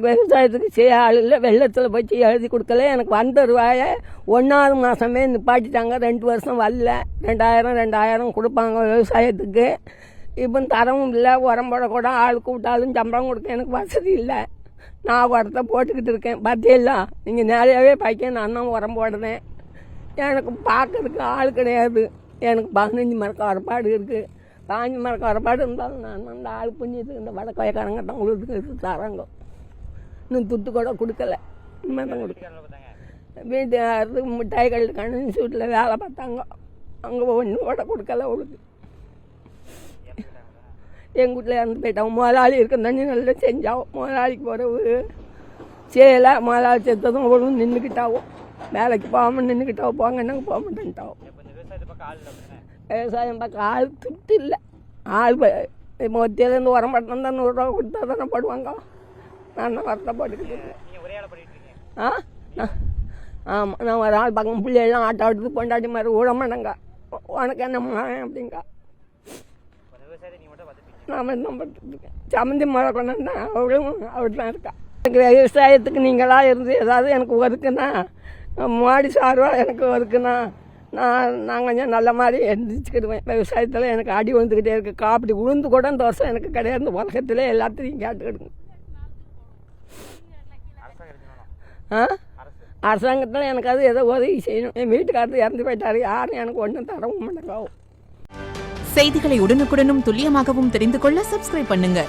விவசாயத்துக்கு செய்ய ஆள் இல்லை, வெள்ளத்தில் போய் எழுதி கொடுக்கல. எனக்கு வந்த ரூபாயை 1வது மாதமே நிப்பாட்டிட்டாங்க. 2 வருஷம் வரல. 2000 கொடுப்பாங்க விவசாயத்துக்கு. இப்போ தரவும் இல்லை. உரம் போடக்கூட ஆள் கூட்டாலும் சம்பளம் கொடுக்க எனக்கு வசதி இல்லை. நான் உரத்தை போட்டுக்கிட்டு இருக்கேன். பார்த்தீங்களா, நீங்கள் நிறையாவே பாய்க்க நான் தான் உரம் போடுறேன். எனக்கு பார்க்கறதுக்கு ஆள் கிடையாது. எனக்கு 15 மரக்க வரப்பாடு இருக்குது. 15 மரக்க வரப்பாடு இருந்தாலும் நான் அந்த ஆள் புண்ணியத்துக்கு இந்த வடக்கு வயக்காரங்க தான் உங்களுக்கு தராங்க. இன்னும் துட்டு கூட கொடுக்கல. இனிமேல் தான் கொடுக்க. வீட்டு மிட்டாய் கல்லுக்கான இன்ஸ்டியூட்டில் வேலை பார்த்தாங்க. அங்கே ஒன்றும் கூட கொடுக்கல அவளுக்கு. எங்கள் வீட்டில் இறந்து போயிட்டாங்க. முதலாளி இருக்க தண்ணி நல்லா செஞ்சாவும் முதலாளிக்கு பிறகு செய்யலை. முதலாளி செத்ததும் அவளும் நின்றுக்கிட்டாவும். வேலைக்கு போகாமல் நின்றுக்கிட்டாவும். போங்க நாங்கள் போக மாட்டேன்ட்டாவும். விவசாயம் பார்க்க ஆள் துட்டு இல்லை. ஆள் மொத்தியிலேருந்து உரம் பட்டம் தான் 100 ரூபா கொடுத்தா தானே போடுவாங்க. நான் தான் வரத்தை போட்டுக்கிட்டு. ஆமாம், நான் ஒரு ஆள் பக்கம் பிள்ளையெல்லாம் ஆட்டோ எடுத்து பொண்டாட்டி மாதிரி விட மாட்டேங்க. உனக்கு என்னம்மா அப்படிங்க. நான் தான் பட்டுருக்கேன். சம்மந்தி மழை கொண்டாந்தா அவளும் அவள் தான் இருக்கா. எனக்கு விவசாயத்துக்கு நீங்களாக இருந்து ஏதாவது எனக்கு ஒதுக்குன்னா, மாடி சார்பாக எனக்கு ஒதுக்குன்னா நான் கொஞ்சம் நல்ல மாதிரி எந்திரிச்சுக்கிடுவேன். விவசாயத்தில் எனக்கு அடி வந்துக்கிட்டே இருக்குது. காப்பி உளுந்து கூட இந்த வருஷம் எனக்கு கிடையாது. உலகத்தில் எல்லாத்தையும் கேட்டுக்கிடுங்க. அரசாங்கத்தில் எனக்கு அது ஏதோ உதவி செய்யணும். என் வீட்டுக்காரர் இறந்து போயிட்டாரு. யாரும் எனக்கு ஒன்றும் தரவும் மாட்டேங்காவும். செய்திகளை உடனுக்குடனும் துல்லியமாகவும் தெரிந்து கொள்ள சப்ஸ்கிரைப் பண்ணுங்க.